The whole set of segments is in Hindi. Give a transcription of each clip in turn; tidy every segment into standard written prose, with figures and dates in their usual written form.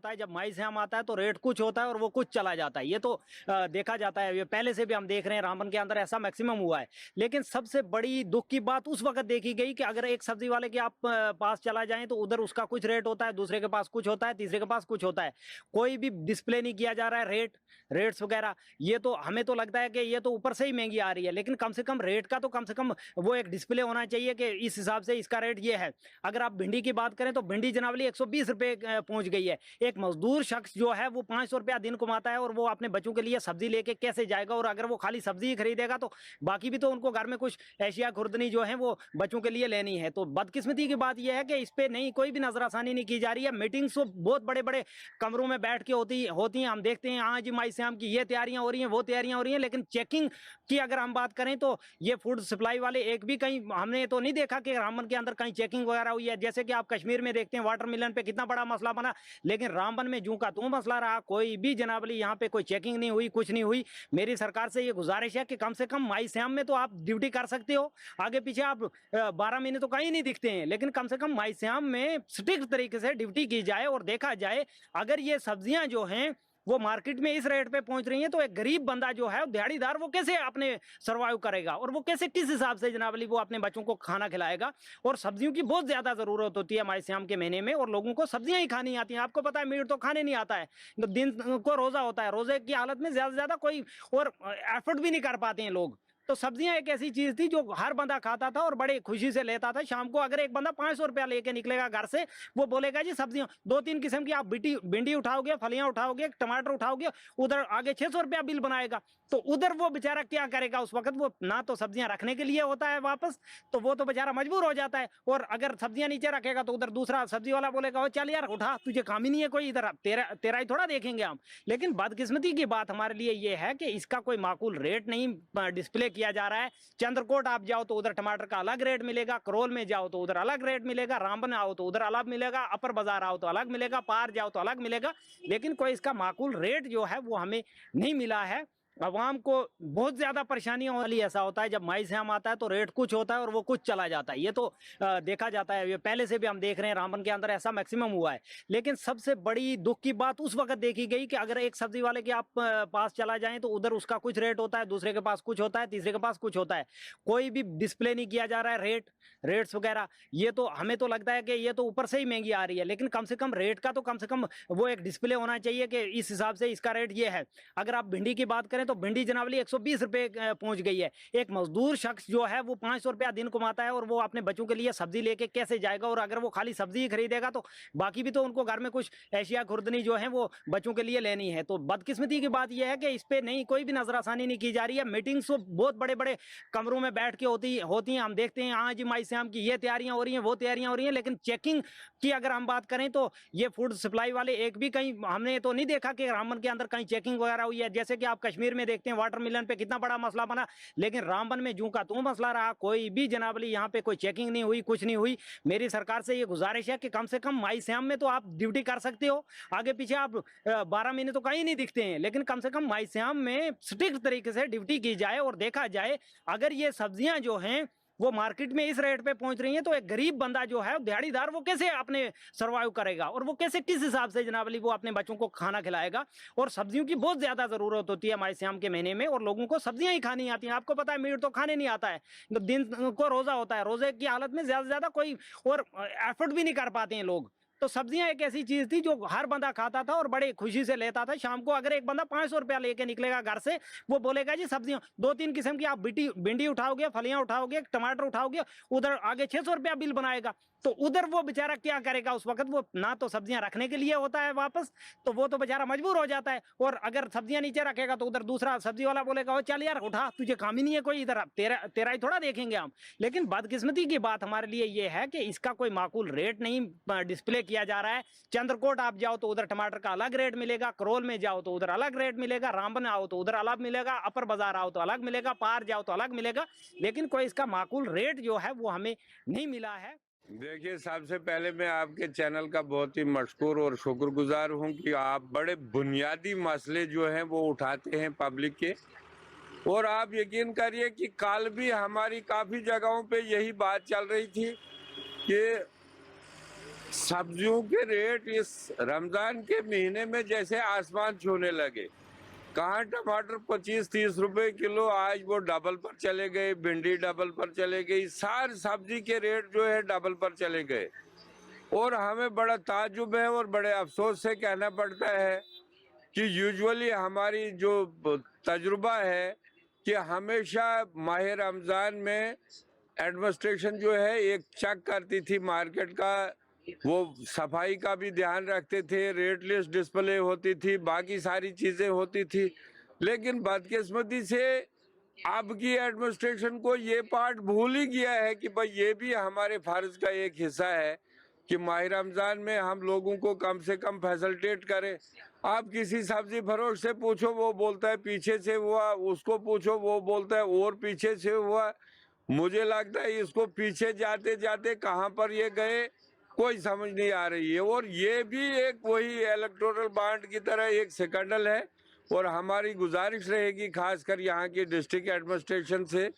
होता है, जब माई से आम आता है तो रेट कुछ होता है और वो कुछ चला जाता है। ये तो देखा जाता है, ये पहले से भी हम देख रहे हैं, रामबन के अंदर ऐसा मैक्सिमम हुआ है। लेकिन सबसे बड़ी दुख की बात उस वक्त देखी गई कि अगर एक सब्जी वाले के आप पास चला जाए तो उधर उसका कुछ रेट होता है, दूसरे के पास कुछ होता है, तीसरे के पास कुछ होता है। कोई भी डिस्प्ले नहीं किया जा रहा है रेट्स वगैरह। ये तो हमें तो लगता है कि ये तो ऊपर से ही महंगी आ रही है, लेकिन कम से कम रेट का तो कम से कम वो एक डिस्प्ले होना चाहिए कि इस हिसाब से इसका रेट ये है। अगर आप भिंडी की बात करें तो भिंडी जनावली 120 रुपए पहुंच गई है। एक मजदूर शख्स जो है वो 500 रुपया दिन कमाता है और वो अपने बच्चों के लिए सब्जी लेके कैसे जाएगा? और अगर वो खाली सब्जी ही खरीदेगा तो बाकी भी तो उनको घर में कुछ एशिया खुर्दनी जो है वो बच्चों के लिए लेनी है। तो बदकिस्मती की बात यह है कि इस पे नहीं कोई भी नजरसानी नहीं की जा रही है। मीटिंग्स तो बहुत बड़े बड़े कमरों में बैठ के होती हैं, हम देखते हैं आज माई श्याम की ये तैयारियां हो रही हैं, वो तैयारियां हो रही हैं, लेकिन चेकिंग की अगर हम बात करें तो ये फूड सप्लाई वाले एक भी कहीं हमने तो नहीं देखा कि रामबन के अंदर कहीं चेकिंग वगैरह हुई है। जैसे कि आप कश्मीर में देखते हैं वाटरमेलन पे कितना बड़ा मसला बना, लेकिन रामबन में जूं का तूं मसला रहा, कोई भी जनाबली यहाँ पे कोई चेकिंग नहीं हुई, कुछ नहीं हुई। मेरी सरकार से ये गुजारिश है कि कम से कम माई श्याम में तो आप ड्यूटी कर सकते हो, आगे पीछे आप 12 महीने तो कहीं नहीं दिखते हैं, लेकिन कम से कम माई श्याम में स्ट्रिक्ट तरीके से ड्यूटी की जाए और देखा जाए अगर ये सब्जियां जो हैं वो मार्केट में इस रेट पे पहुंच रही हैं तो एक गरीब बंदा जो है दिहाड़ीदार वो कैसे अपने सर्वाइव करेगा और वो कैसे किस हिसाब से जनाबली वो अपने बच्चों को खाना खिलाएगा। और सब्जियों की बहुत ज्यादा जरूरत होती है माई श्याम के महीने में और लोगों को सब्जियां ही खानी आती हैं। आपको पता है मीट तो खाने नहीं आता है, तो दिन को रोजा होता है, रोजे की हालत में ज्यादा से ज्यादा कोई और एफर्ट भी नहीं कर पाते हैं लोग। तो सब्जियां एक ऐसी चीज थी जो हर बंदा खाता था और बड़े खुशी से लेता था। शाम को अगर एक बंदा 500 रुपया लेके निकलेगा घर से, वो बोलेगा जी सब्जियां 2-3 किस्म की आप भिंडी उठाओगे, फलियां उठाओगे, टमाटर उठाओगे, उधर आगे 600 रुपया बिल बनाएगा। तो उधर वो बेचारा क्या करेगा उस वक्त? वो ना तो सब्जियां रखने के लिए होता है वापस, तो वो तो बेचारा मजबूर हो जाता है। और अगर सब्जियां नीचे रखेगा तो उधर दूसरा सब्जी वाला बोलेगा चल यार उठा, तुझे काम ही नहीं है कोई, इधर तेरा ही थोड़ा देखेंगे हम। लेकिन बदकिस्मती की बात हमारे लिए ये है कि इसका कोई माकूल रेट नहीं डिस्प्ले किया जा रहा है। चंद्रकोट आप जाओ तो उधर टमाटर का अलग रेट मिलेगा, करोल में जाओ तो उधर अलग रेट मिलेगा, रामबन आओ तो उधर अलग मिलेगा, अपर बाजार आओ तो अलग मिलेगा, पार जाओ तो अलग मिलेगा, लेकिन कोई इसका माकूल रेट जो है वो हमें नहीं मिला है। अवाम को बहुत ज्यादा परेशानियां वाली ऐसा होता है, जब माई श्याम आता है तो रेट कुछ होता है और वो कुछ चला जाता है। ये तो देखा जाता है, ये पहले से भी हम देख रहे हैं, रामबन के अंदर ऐसा मैक्सिमम हुआ है। लेकिन सबसे बड़ी दुख की बात उस वक्त देखी गई कि अगर एक सब्जी वाले के आप पास चला जाए तो उधर उसका कुछ रेट होता है, दूसरे के पास कुछ होता है, तीसरे के पास कुछ होता है। कोई भी डिस्प्ले नहीं किया जा रहा है रेट्स वगैरह। ये तो हमें तो लगता है कि ये तो ऊपर से ही महंगी आ रही है, लेकिन कम से कम रेट का तो कम से कम वो एक डिस्प्ले होना चाहिए कि इस हिसाब से इसका रेट ये है। अगर आप भिंडी की बात करें तो भिंडी जनावली 120 रुपए पहुंच गई है। एक मजदूर शख्स जो है वो 500 रुपया दिन कमाता है और वो अपने बच्चों के लिए सब्जी लेके कैसे जाएगा? और अगर वो खाली सब्जी ही खरीदेगा तो बाकी भी तो उनको घर में कुछ एशिया खुर्दनी जो है वो बच्चों के लिए लेनी है। तो बदकिस्मती की बात यह है कि इस पे नहीं कोई भी नजरसानी नहीं की जा रही है। मीटिंग्स तो बहुत बड़े बड़े कमरों में बैठ के होती हैं, हम देखते हैं आज माई श्याम की ये तैयारियां हो रही हैं, वो तैयारियां हो रही हैं, लेकिन चेकिंग की अगर हम बात करें तो ये फूड सप्लाई वाले एक भी कहीं हमने तो नहीं देखा कि रामबन के अंदर कहीं चेकिंग वगैरह हुई है। जैसे कि आप कश्मीर में देखते हैं वाटरमेलन पे कितना बड़ा मसला बना, लेकिन रामबन में जूं का तूं मसला रहा, कोई भी जनाबली यहाँ पे कोई चेकिंग नहीं हुई, कुछ नहीं हुई। मेरी सरकार से ये गुजारिश है कि कम से कम माई श्याम में तो आप ड्यूटी कर सकते हो, आगे पीछे आप 12 महीने तो कहीं नहीं दिखते हैं, लेकिन कम से कम माई श्याम में स्ट्रिक्ट तरीके से ड्यूटी की जाए और देखा जाए अगर ये सब्जियां जो हैं वो मार्केट में इस रेट पे पहुंच रही हैं तो एक गरीब बंदा जो है दिहाड़ीदार वो कैसे अपने सर्वाइव करेगा और वो कैसे किस हिसाब से जनाबली वो अपने बच्चों को खाना खिलाएगा। और सब्जियों की बहुत ज्यादा जरूरत होती है माई श्याम के महीने में और लोगों को सब्जियां ही खानी आती हैं। आपको पता है मीट तो खाने नहीं आता है, तो दिन को रोजा होता है, रोजे की हालत में ज्यादा से ज्यादा कोई और एफर्ट भी नहीं कर पाते हैं लोग। तो सब्जियां एक ऐसी चीज थी जो हर बंदा खाता था और बड़े खुशी से लेता था। शाम को अगर एक बंदा 500 रुपया लेके निकलेगा घर से, वो बोलेगा जी सब्जियां 2-3 किस्म की आप भिंडी उठाओगे, फलियां उठाओगे, टमाटर उठाओगे, उधर आगे 600 रुपया बिल बनाएगा। तो उधर वो बेचारा क्या करेगा उस वक्त? वो ना तो सब्जियां रखने के लिए होता है वापस, तो वो तो बेचारा मजबूर हो जाता है। और अगर सब्जियां नीचे रखेगा तो उधर दूसरा सब्जी वाला बोलेगा चल यार उठा, तुझे काम ही नहीं है कोई, इधर तेरा ही थोड़ा देखेंगे हम। लेकिन बदकिस्मती की बात हमारे लिए ये है कि इसका कोई माकूल रेट नहीं डिस्प्ले किया जा रहा है। चंद्रकोट आप जाओ तो उधर टमाटर का अलग रेट मिलेगा, करोल में जाओ तो उधर अलग रेट मिलेगा, रामबन आओ तो उधर अलग मिलेगा, अपर बाजार आओ तो अलग मिलेगा, पार जाओ तो अलग मिलेगा, लेकिन कोई इसका माकूल रेट जो है वो हमें नहीं मिला है। देखिए, सबसे पहले मैं आपके चैनल का बहुत ही मशकूर और शुक्रगुजार हूं कि आप बड़े बुनियादी मसले जो हैं वो उठाते हैं पब्लिक के। और आप यकीन करिए कि कल भी हमारी काफ़ी जगहों पे यही बात चल रही थी कि सब्जियों के रेट इस रमजान के महीने में जैसे आसमान छूने लगे। कहाँ टमाटर 25-30 रुपए किलो, आज वो डबल पर चले गए, भिंडी डबल पर चले गई, सारी सब्जी के रेट जो है डबल पर चले गए। और हमें बड़ा ताज्जुब है और बड़े अफसोस से कहना पड़ता है कि यूजुअली हमारी जो तजुर्बा है कि हमेशा माह रमज़ान में एडमिनिस्ट्रेशन जो है एक चेक करती थी मार्केट का, वो सफाई का भी ध्यान रखते थे, रेट लिस्ट डिस्प्ले होती थी, बाकी सारी चीज़ें होती थी। लेकिन बदकिस्मती से अब की एडमिनिस्ट्रेशन को ये पार्ट भूल ही गया है कि भाई ये भी हमारे फर्ज का एक हिस्सा है कि माह रमज़ान में हम लोगों को कम से कम फैसिलिटेट करें। आप किसी सब्जी फरोश से पूछो वो बोलता है पीछे से हुआ, उसको पूछो वो बोलता है और पीछे से हुआ। मुझे लगता है इसको पीछे जाते जाते कहाँ पर ये गए कोई समझ नहीं आ रही है। और ये भी एक वही इलेक्टोरल बॉन्ड की तरह एक स्कैंडल है। और हमारी गुजारिश रहेगी खासकर यहाँ की डिस्ट्रिक्ट एडमिनिस्ट्रेशन से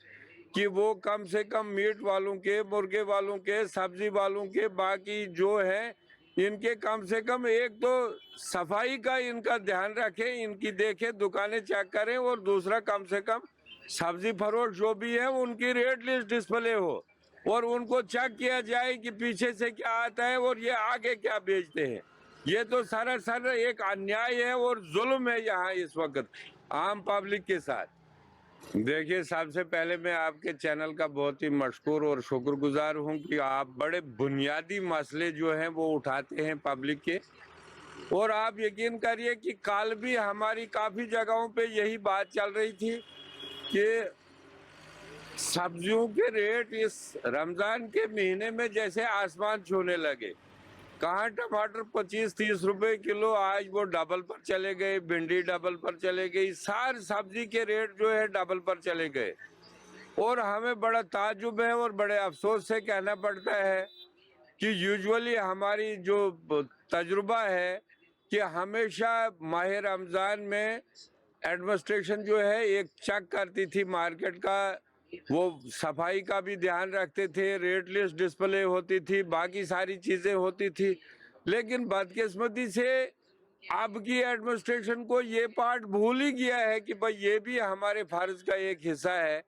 कि वो कम से कम मीट वालों के, मुर्गे वालों के, सब्जी वालों के, बाकी जो है इनके कम से कम एक तो सफाई का इनका ध्यान रखें, इनकी देखें, दुकानें चेक करें। और दूसरा कम से कम सब्जी फरोश जो भी है उनकी रेट लिस्ट डिस्प्ले हो और उनको चेक किया जाए कि पीछे से क्या आता है और ये आगे क्या बेचते हैं। ये तो सरासर एक अन्याय है और जुल्म है यहाँ इस वक्त आम पब्लिक के साथ। देखिए, सबसे पहले मैं आपके चैनल का बहुत ही मशकूर और शुक्रगुजार हूँ कि आप बड़े बुनियादी मसले जो हैं वो उठाते हैं पब्लिक के। और आप यकीन करिए कि कल भी हमारी काफ़ी जगहों पे यही बात चल रही थी कि सब्जियों के रेट इस रमज़ान के महीने में जैसे आसमान छूने लगे। कहाँ टमाटर 25-30 रुपए किलो, आज वो डबल पर चले गए, भिंडी डबल पर चले गई, सारी सब्जी के रेट जो है डबल पर चले गए। और हमें बड़ा ताज्जुब है और बड़े अफसोस से कहना पड़ता है कि यूजुअली हमारी जो तजुर्बा है कि हमेशा माह रमज़ान में एडमिनिस्ट्रेशन जो है एक चेक करती थी मार्केट का, वो सफाई का भी ध्यान रखते थे, रेट लिस्ट डिस्प्ले होती थी, बाकी सारी चीज़ें होती थी। लेकिन बदकिस्मती से अब की एडमिनिस्ट्रेशन को ये पार्ट भूल ही गया है कि भाई ये भी हमारे फर्ज का एक हिस्सा है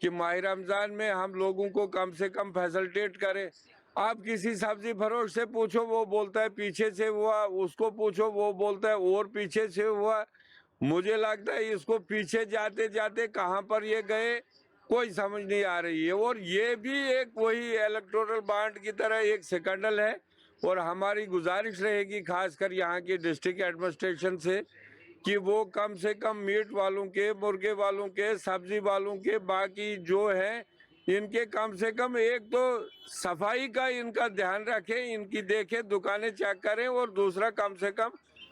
कि माह रमज़ान में हम लोगों को कम से कम फैसिलिटेट करें। आप किसी सब्जी फरोश से पूछो वो बोलता है पीछे से हुआ, उसको पूछो वो बोलता है और पीछे से हुआ। मुझे लगता है इसको पीछे जाते जाते कहाँ पर ये गए कोई समझ नहीं आ रही है। और ये भी एक वही इलेक्टोरल बॉन्ड की तरह एक स्कैंडल है। और हमारी गुजारिश रहेगी खासकर यहाँ की डिस्ट्रिक्ट एडमिनिस्ट्रेशन से कि वो कम से कम मीट वालों के, मुर्गे वालों के, सब्जी वालों के, बाकी जो है इनके कम से कम एक तो सफाई का इनका ध्यान रखें, इनकी देखें, दुकानें चेक करें। और दूसरा कम से कम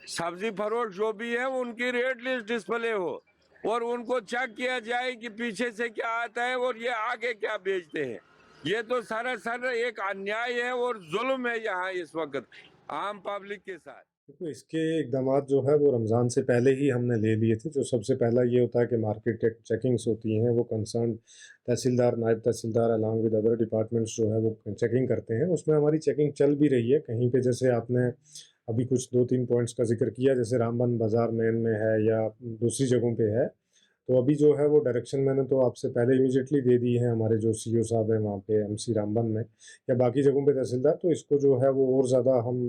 सब्जी फरोश जो भी है उनकी रेट लिस्ट डिस्प्ले हो और उनको चेक किया जाए कि पीछे से क्या आता है और ये आगे क्या बेचते हैं। ये तो सरासर एक अन्याय है और जुल्म है यहाँ इस वक्त आम पब्लिक के साथ। देखो, इसके इकदामात जो है वो रमज़ान से पहले ही हमने ले लिए थे। जो सबसे पहला ये होता है कि मार्केट चेकिंग्स होती हैं, वो कंसर्न तहसीलदार, नायब तहसीलदार अलॉन्ग विद अदर डिपार्टमेंट्स जो है वो चेकिंग करते हैं। उसमें हमारी चेकिंग चल भी रही है। कहीं पे जैसे आपने अभी कुछ 2-3 पॉइंट्स का जिक्र किया, जैसे रामबन बाज़ार मेन में है या दूसरी जगहों पे है, तो अभी जो है वो डायरेक्शन मैंने तो आपसे पहले इमीडिएटली दे दी है हमारे जो सीईओ साहब हैं वहाँ पे एमसी रामबन में या बाकी जगहों पे तहसीलदार। तो इसको जो है वो और ज़्यादा हम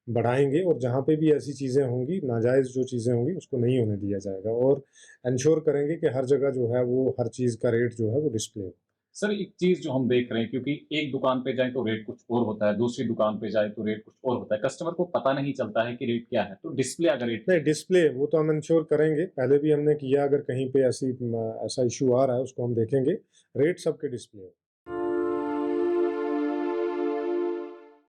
बढ़ाएंगे और जहाँ पे भी ऐसी चीज़ें होंगी, नाजायज़ जो चीज़ें होंगी, उसको नहीं होने दिया जाएगा और इंश्योर करेंगे कि हर जगह जो है वो हर चीज़ का रेट जो है वो डिस्प्ले हो। सर, एक चीज़ जो हम देख रहे हैं, क्योंकि एक दुकान पे जाएँ तो रेट कुछ और होता है, दूसरी दुकान पे जाए तो रेट कुछ और होता है। कस्टमर को पता नहीं चलता है कि रेट क्या है, तो डिस्प्ले अगर रेट नहीं, डिस्प्ले वो तो हम इंश्योर करेंगे, पहले भी हमने किया। अगर कहीं पे ऐसा इशू आ रहा है उसको हम देखेंगे, रेट सबके डिस्प्ले हो।